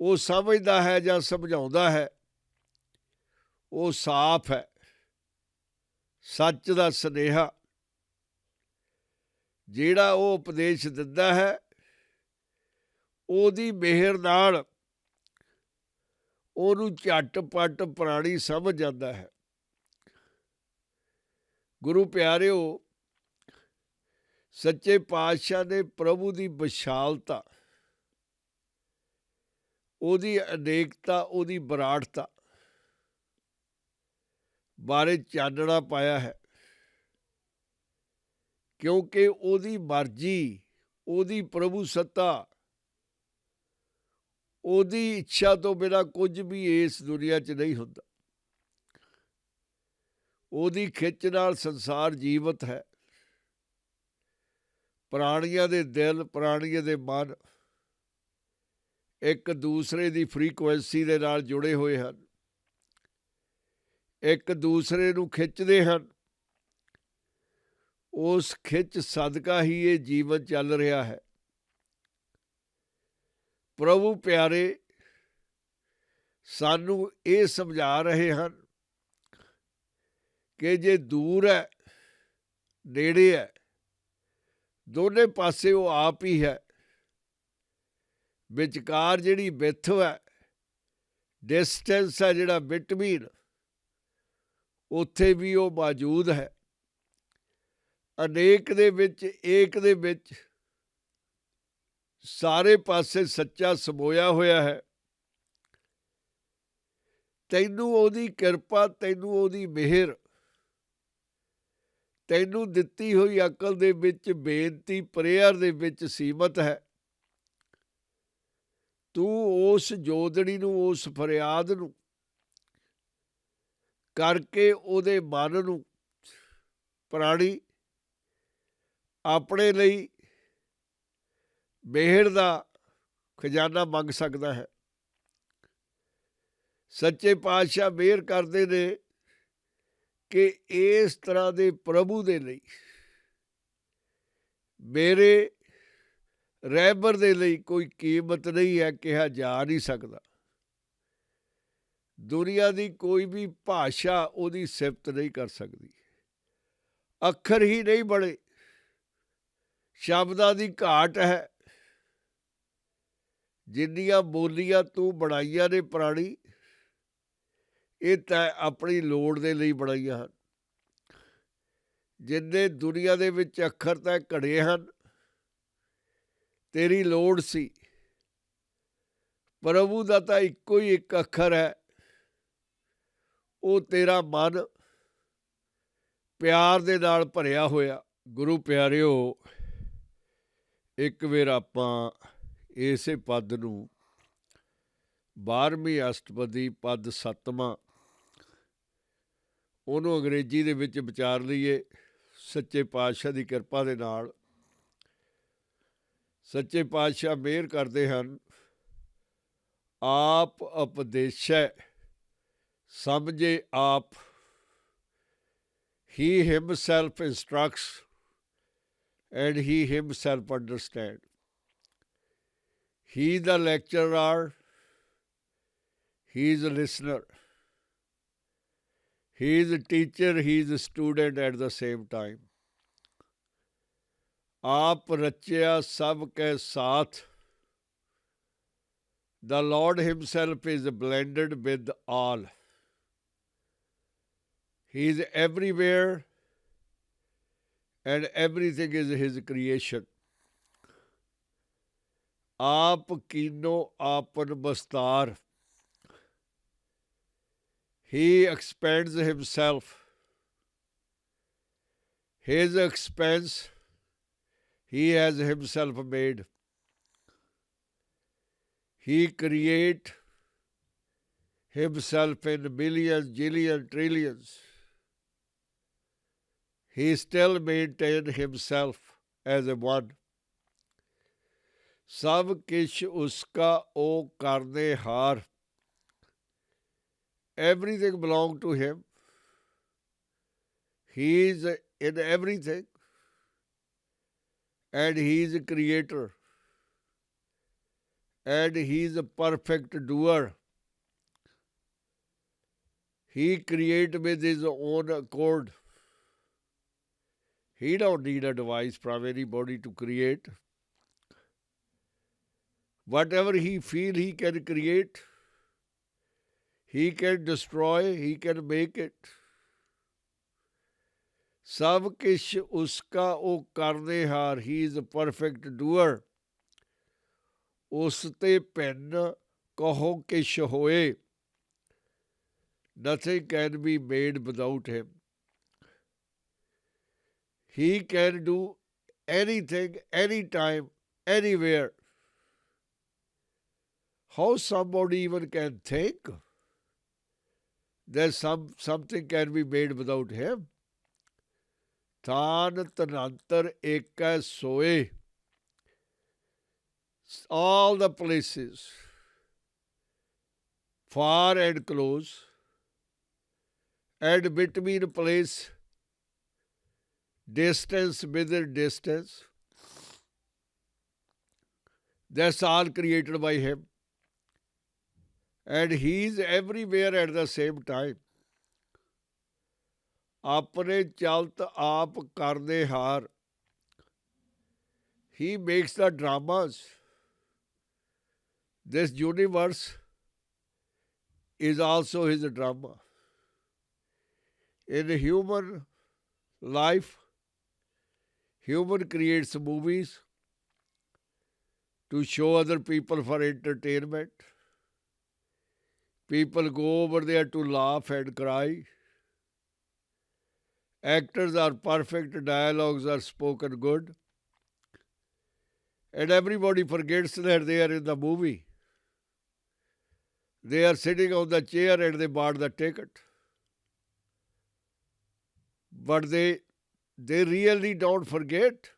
ਉਹ ਸਮਝਦਾ ਹੈ ਜਾਂ ਸਮਝਾਉਂਦਾ ਹੈ, ਉਹ ਸਾਫ਼ ਹੈ। ਸੱਚ ਦਾ ਸੁਨੇਹਾ ਜਿਹੜਾ ਉਹ ਉਪਦੇਸ਼ ਦਿੰਦਾ ਹੈ, ਉਹਦੀ ਮਿਹਰ ਨਾਲ ਉਹਨੂੰ ਝੱਟ-ਪੱਟ ਪ੍ਰਾਣੀ ਸਮਝ ਜਾਂਦਾ ਹੈ। ਗੁਰੂ ਪਿਆਰਿਓ, ਸੱਚੇ ਪਾਤਸ਼ਾਹ ਨੇ ਪ੍ਰਭੂ ਦੀ ਵਿਸ਼ਾਲਤਾ, ਉਹਦੀ ਅਨੇਕਤਾ, ਉਹਦੀ ਵਿਰਾਟਤਾ ਬਾਰੇ ਚਾਨਣਾ ਪਾਇਆ ਹੈ। ਕਿਉਂਕਿ ਉਹਦੀ ਮਰਜ਼ੀ, ਉਹਦੀ ਪ੍ਰਭੂ ਸੱਤਾ, ਉਹਦੀ ਇੱਛਾ ਤੋਂ ਬਿਨਾਂ ਕੁਝ ਵੀ ਇਸ ਦੁਨੀਆ 'ਚ ਨਹੀਂ ਹੁੰਦਾ। ਉਹਦੀ ਖਿੱਚ ਨਾਲ ਸੰਸਾਰ ਜੀਵਤ ਹੈ। ਪ੍ਰਾਣੀਆਂ ਦੇ ਦਿਲ, ਪ੍ਰਾਣੀਆਂ ਦੇ ਮਨ ਇੱਕ ਦੂਸਰੇ ਦੀ ਫਰੀਕੁਐਂਸੀ ਦੇ ਨਾਲ ਜੁੜੇ ਹੋਏ ਹਨ, ਇੱਕ ਦੂਸਰੇ ਨੂੰ ਖਿੱਚਦੇ ਹਨ। ਉਸ ਖਿੱਚ ਸਦਕਾ ਹੀ ਇਹ ਜੀਵਨ ਚੱਲ ਰਿਹਾ ਹੈ। ਪ੍ਰਭੂ ਪਿਆਰੇ ਸਾਨੂੰ ਇਹ ਸਮਝਾ ਰਹੇ ਹਨ ਕਿ ਜੇ ਦੂਰ ਹੈ ਨੇੜੇ ਹੈ, ਦੋਨੇ ਪਾਸੇ ਉਹ ਆਪ ਹੀ ਹੈ। ਵਿਚਕਾਰ ਜਿਹੜੀ ਵਿੱਥ ਹੈ, ਡਿਸਟੈਂਸ ਹੈ ਜਿਹੜਾ ਬਿਟਵੀਨ, ਉੱਥੇ ਵੀ ਉਹ ਮੌਜੂਦ ਹੈ। ਅਨੇਕ ਦੇ ਵਿੱਚ ਏਕ ਦੇ ਵਿੱਚ ਸਾਰੇ ਪਾਸੇ ਸੱਚਾ ਸਮੋਇਆ ਹੋਇਆ ਹੈ। ਤੈਨੂੰ ਉਹਦੀ ਕਿਰਪਾ, ਤੈਨੂੰ ਉਹਦੀ ਮਿਹਰ, ਤੈਨੂੰ ਦਿੱਤੀ ਹੋਈ ਅਕਲ ਦੇ ਵਿੱਚ ਬੇਨਤੀ ਪ੍ਰੇਅਰ ਦੇ ਵਿੱਚ ਸੀਮਤ ਹੈ। ਤੂੰ ਉਸ ਜੋਦੜੀ ਨੂੰ, ਉਸ ਫਰਿਆਦ ਨੂੰ ਕਰਕੇ ਉਹਦੇ ਮਨ ਨੂੰ, ਪ੍ਰਾਣੀ ਆਪਣੇ ਲਈ ਮਿਹਰ ਦਾ ਖਜ਼ਾਨਾ ਮੰਗ ਸਕਦਾ ਹੈ। ਸੱਚੇ ਪਾਤਸ਼ਾਹ ਮਿਹਰ ਕਰਦੇ ਨੇ ਕਿ ਇਸ ਤਰ੍ਹਾਂ ਦੇ ਪ੍ਰਭੂ ਦੇ ਲਈ, ਮੇਰੇ ਰਹਿਬਰ ਦੇ ਲਈ ਕੋਈ ਕੀਮਤ ਨਹੀਂ ਹੈ, ਕਿਹਾ ਜਾ ਨਹੀਂ ਸਕਦਾ। ਦੁਨੀਆ ਦੀ ਕੋਈ ਵੀ ਭਾਸ਼ਾ ਉਹਦੀ ਸਿਫਤ ਨਹੀਂ ਕਰ ਸਕਦੀ। ਅੱਖਰ ਹੀ ਨਹੀਂ ਬਣੇ, ਸ਼ਬਦਾਂ ਦੀ ਘਾਟ ਹੈ। ਜਿੰਨੀਆਂ ਬੋਲੀਆਂ ਤੂੰ ਬਣਾਈਆਂ ਨੇ ਪ੍ਰਾਣੀ, ਇਹ ਤਾਂ ਆਪਣੀ ਲੋੜ ਦੇ ਲਈ ਬਣਾਈਆਂ ਹਨ। ਜਿੰਨੇ ਦੁਨੀਆ ਦੇ ਵਿੱਚ ਅੱਖਰ ਤਾਂ ਘੜੇ ਹਨ, ਤੇਰੀ ਲੋੜ ਸੀ। ਪ੍ਰਭੂ ਦਾ ਤਾਂ ਇੱਕੋ ਹੀ ਇੱਕ ਅੱਖਰ ਹੈ, ਉਹ ਤੇਰਾ ਮਨ ਪਿਆਰ ਦੇ ਨਾਲ ਭਰਿਆ ਹੋਇਆ। ਗੁਰੂ ਪਿਆਰਿਓ, ਇੱਕ ਵਾਰ ਆਪਾਂ ਇਸੇ ਪਦ ਨੂੰ 12ਵੀਂ ਅਸ਼ਟਪਦੀ ਪਦ 7ਵਾਂ, ਉਹਨੂੰ ਅੰਗਰੇਜ਼ੀ ਦੇ ਵਿੱਚ ਵਿਚਾਰ ਲਈਏ ਸੱਚੇ ਪਾਤਸ਼ਾਹ ਦੀ ਕਿਰਪਾ ਦੇ ਨਾਲ। ਸੱਚੇ ਪਾਤਸ਼ਾਹ ਮਿਹਰ ਕਰਦੇ ਹਨ। ਆਪ ਉਪਦੇਸ਼ੈ ਸਮਝੇ ਆਪ, he himself instructs and he himself understands. He the lecturer, he is a listener. He is a teacher, he is a student at the same time. ਆਪ ਰਚਿਆ ਸਭ ਕੈ ਸਾਥ, the Lord himself is blended with all. He is everywhere and everything is his creation. ਆਪ ਕੀਨੋ ਆਪਨ ਬਸਤਾਰ, he expands himself. His expanse he has himself made. He create himself in millions, jillions, trillions. He still maintain himself as a one. ਸਭ ਕਿਛ ਉਸਕਾ ਉਹ ਕਰਨੇ ਹਾਰ। Everything belongs to him. He is in everything and he is a creator and he is a perfect doer. He creates with his own accord. He don't need advice from anybody to create. Whatever he feels he can create. He can destroy, he can make it. ਸਭ ਕਿਛ ਉਸਕਾ ਉਹ ਕਰਨੇ ਹਾਰ। He is a perfect doer. ਉਸ ਤੇ ਭਿੰਨ ਕਹੋ ਕਿਛ ਹੋਏ। Nothing can be made without him. He can do anything, anytime, anywhere. How somebody even can think that something can be made without him? ਥਾਨ ਤਨੰਤਰ ਏਕੈ ਸੋਏ। All the places, far and close, and between place, distance within distance. That's all created by him. And he is everywhere at the same time. ਆਪਣੇ ਚਲਤ ਆਪ ਕਰਦੇ ਹਾਰ. He makes the dramas. This universe is also his drama. In human life, human creates movies to show other people for entertainment. People go over there to laugh and cry. Actors are perfect, dialogues are spoken good. And everybody forgets that they are in the movie. They are sitting on the chair and they bought the ticket. But they really don't forget.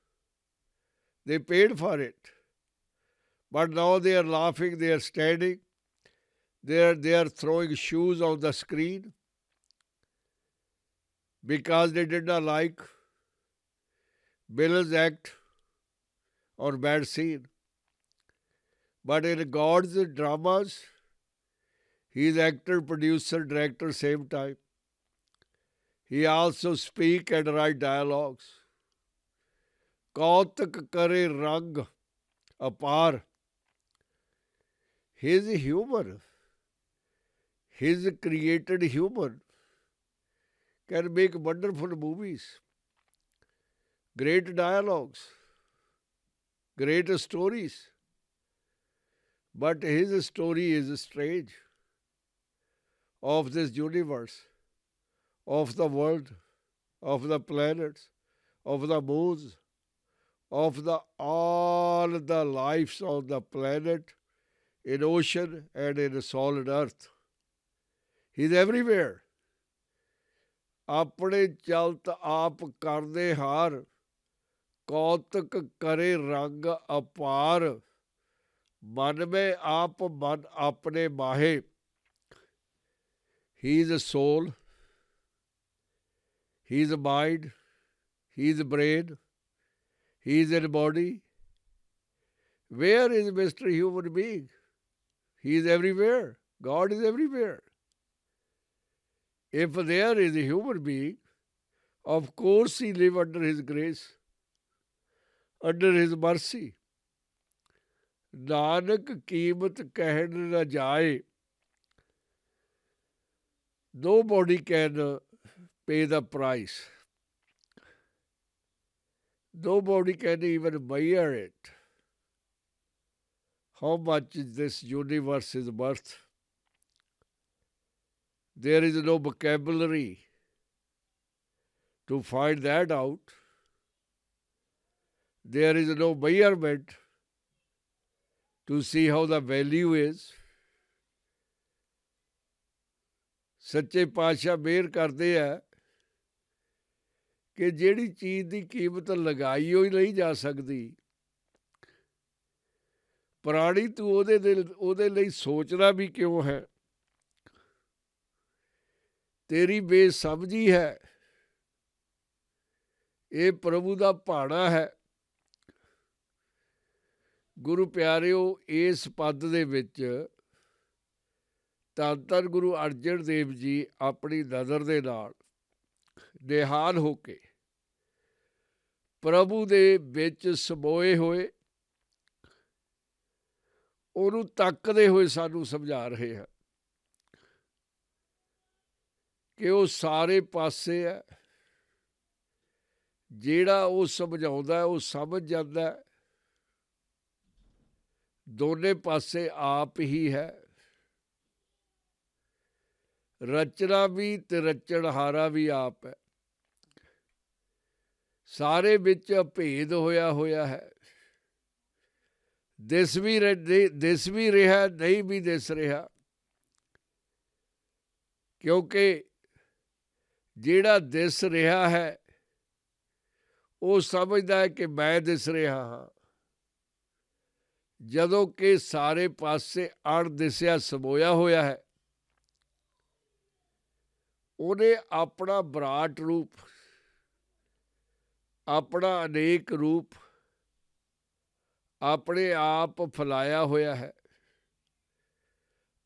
They paid for it. But now they are laughing, they are standing, they are throwing shoes on the screen because they did not like Bill's act or bad scene. But in God's dramas, he is actor, producer, director, same time. He also speak and write dialogues. Kautak kare rang apar. His humor, his created humor can make wonderful movies, great dialogues, great stories. But his story is strange of this universe, of the world, of the planets, of the moons, of the all the lives on the planet, in ocean and in solid earth. He's everywhere. ਆਪਣੇ ਚਲਤ ਆਪ ਕਰਦੇ ਹਾਰ, ਕੌਤਕ ਕਰੇ ਰੰਗ ਅਪਾਰ, ਮਨ में आप मन अपने माहे. He is a soul, he is a mind, he is a brain, he is in a body. Where is Mr. Human Being? He is everywhere. God is everywhere. If there is a human being, of course he lives under his grace, under his mercy. Nanak ਕੀਮਤ ਕਹਿਣ ਨਾ ਜਾਏ. Nobody can pay the price. Nobody can even measure it. How much this universe is worth. There is no vocabulary to find that out. There is no measurement to see how the value is. ਸੱਚੇ ਪਾਤਸ਼ਾਹ ਮਿਹਰ ਕਰਦੇ ਆ ਕਿ ਜਿਹੜੀ ਚੀਜ਼ ਦੀ ਕੀਮਤ ਲਗਾਈ ਹੋਈ ਨਹੀਂ ਜਾ ਸਕਦੀ, ਪ੍ਰਾਣੀ ਤੂੰ ਉਹਦੇ ਲਈ ਸੋਚਣਾ ਵੀ ਕਿਉਂ ਹੈ? ਤੇਰੀ ਬੇਸਮਝੀ ਹੈ। ਇਹ ਪ੍ਰਭੂ ਦਾ ਭਾਣਾ ਹੈ। ਗੁਰੂ ਪਿਆਰਿਓ, ਇਸ ਪਦ ਦੇ ਵਿੱਚ ਧੰਨ ਧੰਨ ਗੁਰੂ ਅਰਜਨ ਦੇਵ ਜੀ ਆਪਣੀ ਨਜ਼ਰ ਦੇ ਨਾਲ ਨਿਹਾਲ ਹੋ ਕੇ ਪ੍ਰਭੂ ਦੇ ਵਿੱਚ ਸਮੋਏ ਹੋਏ, ਉਹਨੂੰ ਤੱਕਦੇ ਹੋਏ ਸਾਨੂੰ ਸਮਝਾ ਰਹੇ ਹਨ ਕਿ ਉਹ ਸਾਰੇ ਪਾਸੇ ਹੈ। ਜਿਹੜਾ ਉਹ ਸਮਝਾਉਂਦਾ ਉਹ ਸਮਝ ਜਾਂਦਾ, ਦੋਨੇ ਪਾਸੇ ਆਪ ਹੀ ਹੈ। ਰਚਨਾ ਵੀ ਤੇ ਰਚਣਹਾਰਾ ਵੀ ਆਪ ਹੈ। ਸਾਰੇ ਵਿੱਚ ਭੇਦ ਹੋਇਆ ਹੈ। ਦਿਸ ਵੀ ਰਿਹਾ, ਨਹੀਂ ਵੀ ਦਿਸ ਰਿਹਾ, ਕਿਉਂਕਿ ਜਿਹੜਾ ਦਿਸ ਰਿਹਾ ਹੈ ਉਹ ਸਮਝਦਾ ਹੈ ਕਿ ਮੈਂ ਦਿਸ ਰਿਹਾ ਹਾਂ, ਜਦੋਂ ਕਿ ਸਾਰੇ ਪਾਸੇ ਅਣਦਿਸਿਆ ਸਮੋਇਆ ਹੋਇਆ ਹੈ। ਉਹਨੇ ਆਪਣਾ ਵਿਰਾਟ ਰੂਪ ਆਪਣਾ ਅਨੇਕ ਰੂਪ ਆਪਣੇ ਆਪ ਫੈਲਾਇਆ ਹੋਇਆ ਹੈ।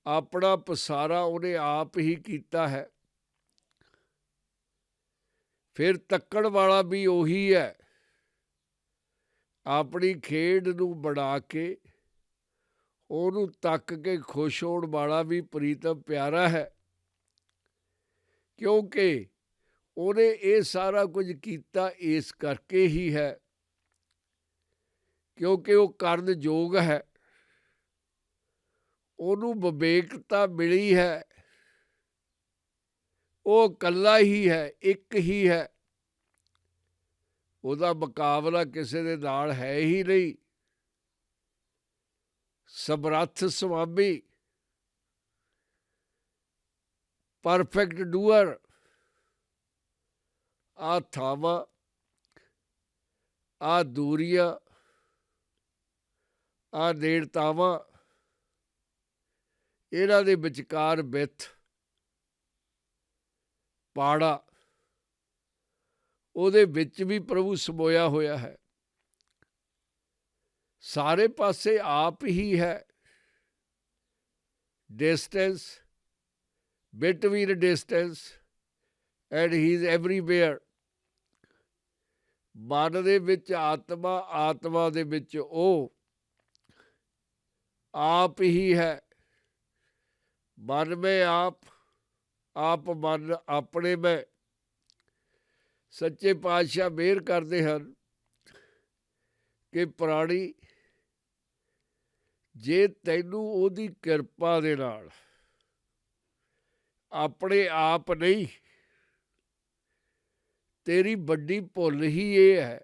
ਆਪਣਾ ਪਸਾਰਾ ਉਹਨੇ ਆਪ ਹੀ ਕੀਤਾ ਹੈ। ਫਿਰ ਤੱਕਣ ਵਾਲਾ ਵੀ ਉਹੀ ਹੈ। ਆਪਣੀ ਖੇਡ ਨੂੰ ਬਣਾ ਕੇ ਉਹਨੂੰ ਤੱਕ ਕੇ ਖੁਸ਼ ਹੋਣ ਵਾਲਾ ਵੀ ਪ੍ਰੀਤਮ ਪਿਆਰਾ ਹੈ, ਕਿਉਂਕਿ ਉਹਨੇ ਇਹ ਸਾਰਾ ਕੁਝ ਕੀਤਾ ਇਸ ਕਰਕੇ ਹੀ ਹੈ ਕਿਉਂਕਿ ਉਹ ਕਰਨ ਯੋਗ ਹੈ। ਉਹਨੂੰ ਵਿਵੇਕਤਾ ਮਿਲੀ ਹੈ। ਉਹ ਇਕੱਲਾ ਹੀ ਹੈ, ਇੱਕ ਹੀ ਹੈ। ਉਹਦਾ ਮੁਕਾਬਲਾ ਕਿਸੇ ਦੇ ਨਾਲ ਹੈ ਹੀ ਨਹੀਂ। ਸਮਰੱਥ ਸੁਆਮੀ, ਪਰਫੈਕਟ ਡੂਅਰ। ਆਹ ਥਾਵਾਂ, ਆਹ ਦੂਰੀਆਂ, ਆਹ ਨੇੜਤਾਵਾਂ, ਇਹਨਾਂ ਦੇ ਵਿਚਕਾਰ ਵਿੱਥ ਪਾੜਾ, ਉਹਦੇ ਵਿੱਚ ਵੀ ਪ੍ਰਭੂ ਸਮੋਇਆ ਹੋਇਆ ਹੈ। ਸਾਰੇ ਪਾਸੇ ਆਪ ਹੀ ਹੈ। Distance, between distance and he is everywhere. ਮਨ ਦੇ ਵਿੱਚ ਆਤਮਾ, ਆਤਮਾ ਦੇ ਵਿੱਚ ਉਹ ਆਪ ਹੀ ਹੈ। ਮਨ ਮੈਂ ਆਪ, ਆਪ ਮਨ ਆਪਣੇ ਮੈਂ। ਸੱਚੇ ਪਾਤਸ਼ਾਹ ਮਿਹਰ ਕਰਦੇ ਹਨ ਕਿ ਪ੍ਰਾਣੀ, ਜੇ ਤੈਨੂੰ ਉਹਦੀ ਕਿਰਪਾ ਦੇ ਨਾਲ ਆਪਣੇ ਆਪ ਨਹੀਂ, ਤੇਰੀ ਵੱਡੀ ਭੁੱਲ ਹੀ ਇਹ ਹੈ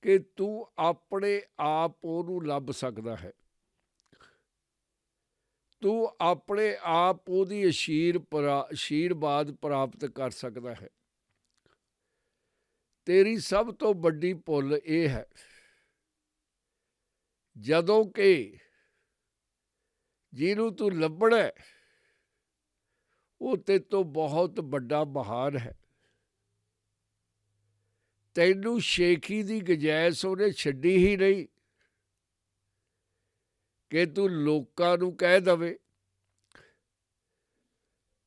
ਕਿ ਤੂੰ ਆਪਣੇ ਆਪ ਉਹਨੂੰ ਲੱਭ ਸਕਦਾ ਹੈ। ਤੂੰ ਆਪਣੇ ਆਪ ਉਹਦੀ ਆਸ਼ੀਰਵਾਦ ਪ੍ਰਾਪਤ ਕਰ ਸਕਦਾ ਹੈ। ਤੇਰੀ ਸਭ ਤੋਂ ਵੱਡੀ ਭੁੱਲ ਇਹ ਹੈ, ਜਦੋਂ ਕਿ ਜਿਹਨੂੰ ਤੂੰ ਲੱਭਣਾ ਉਹ ਤੇਰੇ ਤੋਂ ਬਹੁਤ ਵੱਡਾ ਮਹਾਨ ਹੈ। ਤੈਨੂੰ ਸ਼ੇਖੀ ਦੀ ਗੁੰਜਾਇਸ਼ ਉਹਨੇ ਛੱਡੀ ਹੀ ਨਹੀਂ ਕਿ ਤੂੰ ਲੋਕਾਂ ਨੂੰ ਕਹਿ ਦਵੇ,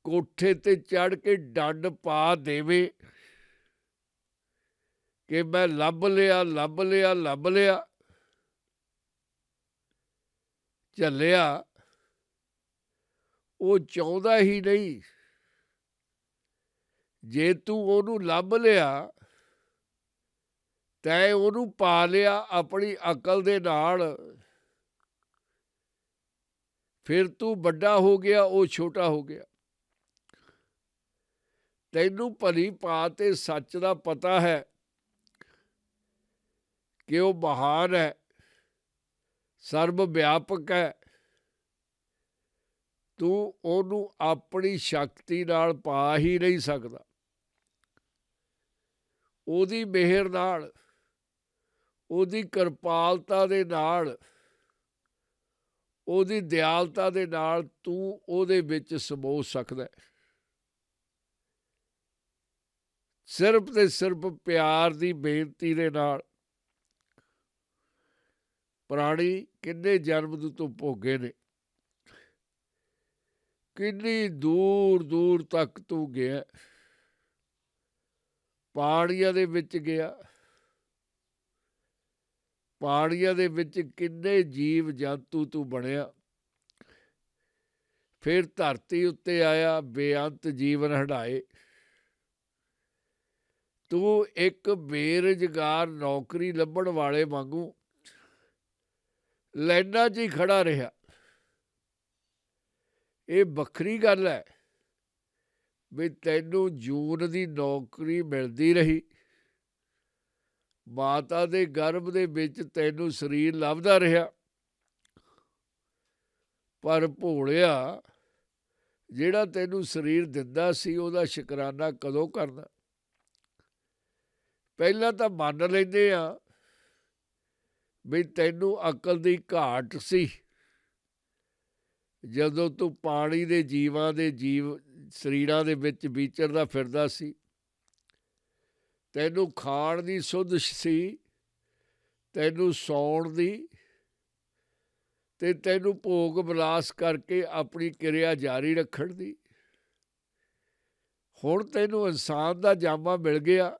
ਕੋਠੇ ਤੇ ਚੜ੍ਹ ਕੇ ਡੰਡ ਪਾ ਦੇਵੇ ਕਿ ਮੈਂ ਲੱਭ ਲਿਆ, ਲੱਭ ਲਿਆ, ਲੱਭ ਲਿਆ, ਝੱਲਿਆ। ਉਹ ਚਾਹੁੰਦਾ ਹੀ ਨਹੀਂ। ਜੇ ਤੂੰ ਉਹਨੂੰ ਲੱਭ ਲਿਆ, ਤੈਂ ਉਹਨੂੰ ਪਾ ਲਿਆ ਆਪਣੀ ਅਕਲ ਦੇ ਨਾਲ, ਫਿਰ ਤੂੰ ਵੱਡਾ ਹੋ ਗਿਆ, ਉਹ ਛੋਟਾ ਹੋ ਗਿਆ। ਤੈਨੂੰ ਭਲੀ ਭਾਂਤ ਤੇ ਸੱਚ ਦਾ ਪਤਾ ਹੈ ਕਿ ਉਹ ਮਹਾਨ ਹੈ, ਸਰਬ ਵਿਆਪਕ ਹੈ। ਤੂੰ ਉਹਨੂੰ ਆਪਣੀ ਸ਼ਕਤੀ ਨਾਲ ਪਾ ਹੀ ਨਹੀਂ ਸਕਦਾ। ਉਹਦੀ ਮਿਹਰ ਨਾਲ, ਉਹਦੀ ਕਿਰਪਾਲਤਾ ਦੇ ਨਾਲ, ਉਹਦੀ ਦਿਆਲਤਾ ਦੇ ਨਾਲ ਤੂੰ ਉਹਦੇ ਵਿੱਚ ਸਮੋ ਸਕਦਾ। ਸਿਰਫ ਤੇ ਸਿਰਫ ਪਿਆਰ ਦੀ ਬੇਨਤੀ ਦੇ ਨਾਲ। ਪ੍ਰਾਣੀ ਕਿੰਨੇ ਜਨਮ ਤੋਂ ਭੋਗੇ ਨੇ, ਕਿੰਨੀ ਦੂਰ ਦੂਰ ਤੱਕ ਤੂੰ ਗਿਆ, ਪਾਣੀਆਂ ਦੇ ਵਿੱਚ ਗਿਆ। ਪਾਣੀਆਂ ਦੇ ਵਿੱਚ ਕਿੰਨੇ ਜੀਵ ਜੰਤੂ ਤੂੰ ਬਣਿਆ। ਫਿਰ ਧਰਤੀ ਉੱਤੇ ਆਇਆ, ਬੇਅੰਤ ਜੀਵਨ ਹੰਢਾਏ। ਤੂੰ ਇੱਕ ਬੇਰੁਜ਼ਗਾਰ ਨੌਕਰੀ ਲੱਭਣ ਵਾਲੇ ਵਾਂਗੂ ਲਾਈਨਾਂ 'ਚ ਹੀ ਖੜਾ ਰਿਹਾ। ਇਹ ਵੱਖਰੀ ਗੱਲ ਹੈ ਵੀ ਤੈਨੂੰ ਜੂਨ ਦੀ ਨੌਕਰੀ ਮਿਲਦੀ ਰਹੀ, ਮਾਤਾ ਦੇ ਗਰਭ ਦੇ ਵਿੱਚ ਤੈਨੂੰ ਸਰੀਰ ਲੱਭਦਾ ਰਿਹਾ, ਪਰ ਭੋਲਿਆ ਜਿਹੜਾ ਤੈਨੂੰ ਸਰੀਰ ਦਿੰਦਾ ਸੀ ਉਹਦਾ ਸ਼ੁਕਰਾਨਾ ਕਦੋਂ ਕਰਨਾ। ਪਹਿਲਾਂ ਤਾਂ ਮੰਨ ਲੈਂਦੇ ਆ ਵੀ ਤੈਨੂੰ ਅਕਲ ਦੀ ਘਾਟ ਸੀ। ਜਦੋਂ ਤੂੰ ਪਾਣੀ ਦੇ ਜੀਵਾਂ ਦੇ ਸਰੀਰਾਂ ਦੇ ਵਿੱਚ ਵਿਚਰਦਾ ਫਿਰਦਾ ਸੀ ਤੈਨੂੰ ਖਾਣ ਦੀ ਸੁੱਧ ਸੀ, ਤੈਨੂੰ ਸੌਣ ਦੀ, ਤੇ ਤੈਨੂੰ ਭੋਗ ਵਿਲਾਸ ਕਰਕੇ ਆਪਣੀ ਕਿਰਿਆ ਜਾਰੀ ਰੱਖਣ ਦੀ। ਹੁਣ ਤੈਨੂੰ ਇਨਸਾਨ ਦਾ ਜਾਮਾ ਮਿਲ ਗਿਆ,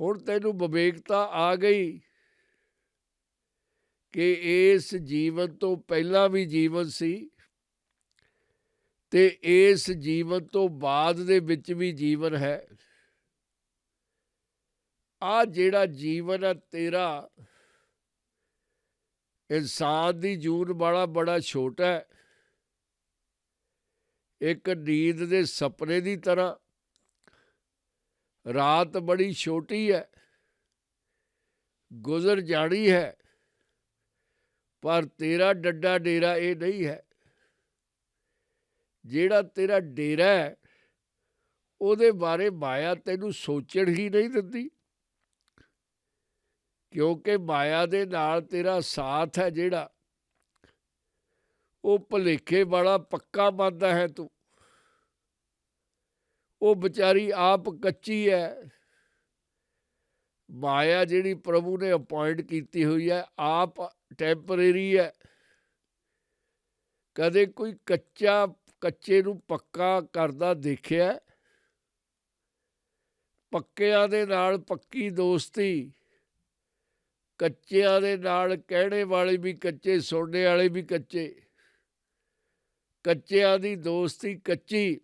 ਹੁਣ ਤੈਨੂੰ ਵਿਵੇਕਤਾ ਆ ਗਈ ਕਿ ਇਸ ਜੀਵਨ ਤੋਂ ਪਹਿਲਾਂ ਵੀ ਜੀਵਨ ਸੀ ਤੇ ਇਸ ਜੀਵਨ ਤੋਂ ਬਾਅਦ ਦੇ ਵਿੱਚ ਵੀ ਜੀਵਨ ਹੈ। ਆਹ ਜਿਹੜਾ ਜੀਵਨ ਹੈ ਤੇਰਾ, ਇਨਸਾਨ ਦੀ ਜੂਨ ਵਾਲਾ ਬੜਾ ਛੋਟਾ ਹੈ, ਇੱਕ ਨੀਂਦ ਦੇ ਸੁਪਨੇ ਦੀ ਤਰ੍ਹਾਂ। ਰਾਤ ਬੜੀ ਛੋਟੀ ਹੈ, ਗੁਜ਼ਰ ਜਾਣੀ ਹੈ, ਪਰ ਤੇਰਾ ਡੱਡਾ ਡੇਰਾ ਇਹ ਨਹੀਂ ਹੈ। ਜਿਹੜਾ ਤੇਰਾ ਡੇਰਾ ਹੈ ਉਹਦੇ ਬਾਰੇ ਮਾਇਆ ਤੈਨੂੰ ਸੋਚਣ ਹੀ ਨਹੀਂ ਦਿੰਦੀ, ਕਿਉਂਕਿ ਮਾਇਆ ਦੇ ਨਾਲ ਤੇਰਾ ਸਾਥ ਹੈ ਜਿਹੜਾ, ਉਹ ਭੁਲੇਖੇ ਵਾਲਾ ਪੱਕਾ ਮੰਨਦਾ ਹੈ ਤੂੰ। ਉਹ ਵਿਚਾਰੀ ਆਪ ਕੱਚੀ ਹੈ। ਮਾਇਆ ਜਿਹੜੀ ਪ੍ਰਭੂ ਨੇ ਅਪਾਇੰਟ ਕੀਤੀ ਹੋਈ ਹੈ ਆਪ ਟੈਂਪਰੇਰੀ ਹੈ। ਕਦੇ ਕੋਈ ਕੱਚੇ ਨੂੰ ਪੱਕਾ ਕਰਦਾ ਦੇਖਿਆ? ਪੱਕਿਆਂ ਦੇ ਨਾਲ ਪੱਕੀ ਦੋਸਤੀ, ਕੱਚਿਆਂ ਦੇ ਨਾਲ ਕਹਿਣੇ ਵਾਲੇ ਵੀ ਕੱਚੇ, ਸੁਣਨੇ ਵਾਲੇ ਵੀ ਕੱਚੇ, ਕੱਚਿਆਂ ਦੀ ਦੋਸਤੀ ਕੱਚੀ।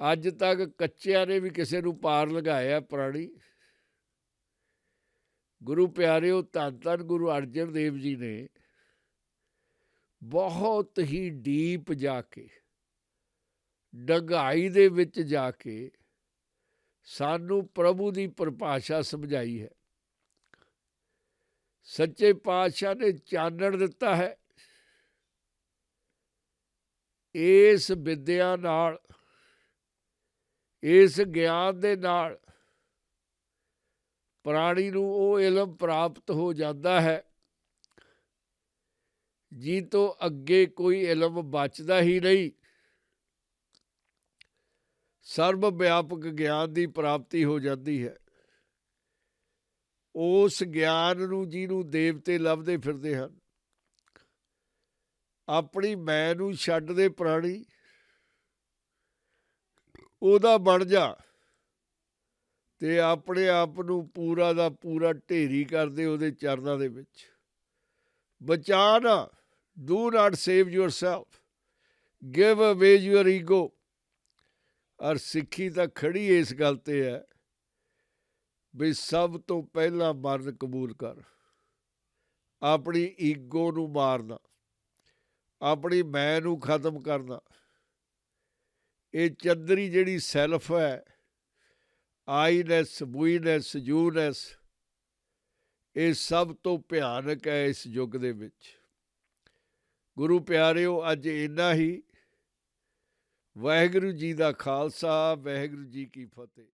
ਅੱਜ ਤੱਕ ਕੱਚਿਆਂ ਨੇ ਵੀ ਕਿਸੇ ਨੂੰ ਪਾਰ ਲਗਾਇਆ ਪ੍ਰਾਣੀ। ਗੁਰੂ ਪਿਆਰਿਓ, ਧੰਨ ਧੰਨ ਗੁਰੂ ਅਰਜਨ ਦੇਵ ਜੀ ਨੇ ਬਹੁਤ ਹੀ ਡੀਪ ਜਾ ਕੇ, ਡੂੰਘਾਈ ਦੇ ਵਿੱਚ ਜਾ ਕੇ ਸਾਨੂੰ ਪ੍ਰਭੂ ਦੀ ਪਰਿਭਾਸ਼ਾ ਸਮਝਾਈ ਹੈ। ਸੱਚੇ ਪਾਤਸ਼ਾਹ ਨੇ ਚਾਨਣ ਦਿੱਤਾ ਹੈ। ਇਸ ਵਿਦਿਆ ਨਾਲ, ਇਸ ਗਿਆਨ ਦੇ ਨਾਲ ਪ੍ਰਾਣੀ ਨੂੰ ਉਹ ਇਲਮ ਪ੍ਰਾਪਤ ਹੋ ਜਾਂਦਾ ਹੈ ਜੀ ਤੋਂ ਅੱਗੇ ਕੋਈ ਇਲਮ ਬਚਦਾ ਹੀ ਨਹੀਂ। ਸਰਬ ਵਿਆਪਕ ਗਿਆਨ ਦੀ ਪ੍ਰਾਪਤੀ ਹੋ ਜਾਂਦੀ ਹੈ। ਉਸ ਗਿਆਨ ਨੂੰ ਜਿਹਨੂੰ ਦੇਵਤੇ ਲੱਭਦੇ ਫਿਰਦੇ ਹਨ। ਆਪਣੀ ਮੈਂ ਨੂੰ ਛੱਡ ਦੇ ਪ੍ਰਾਣੀ, ਉਹਦਾ ਬਣ ਜਾ ਤੇ ਆਪਣੇ ਆਪ ਨੂੰ ਪੂਰਾ ਦਾ ਪੂਰਾ ਢੇਰੀ ਕਰਦੇ ਉਹਦੇ ਚਰਨਾਂ ਦੇ ਵਿੱਚ। ਬਚਾ ਨਾ, do not save your self, give ਅਵੇ ਯੂਅਰ ਈਗੋ। ਔਰ ਸਿੱਖੀ ਤਾਂ ਖੜੀ ਇਸ ਗੱਲ 'ਤੇ ਹੈ ਵੀ ਸਭ ਤੋਂ ਪਹਿਲਾਂ ਮਰਨ ਕਬੂਲ ਕਰ। ਆਪਣੀ ਈਗੋ ਨੂੰ ਮਾਰਨਾ, ਆਪਣੀ ਮੈਂ ਨੂੰ ਖਤਮ ਕਰਨਾ। ਇਹ ਚੰਦਰੀ ਜਿਹੜੀ ਸੈਲਫ ਹੈ, ਆਈਨੈਸ, ਬੂਈਨੈਸ, ਯੂਨੈਸ, ਇਹ ਸਭ ਤੋਂ ਭਿਆਨਕ ਹੈ ਇਸ ਯੁੱਗ ਦੇ ਵਿੱਚ। ਗੁਰੂ ਪਿਆਰਿਓ, ਅੱਜ ਇੰਨਾ ਹੀ। ਵਾਹਿਗੁਰੂ ਜੀ ਦਾ ਖਾਲਸਾ, ਵਾਹਿਗੁਰੂ ਜੀ ਕੀ ਫਤਿਹ।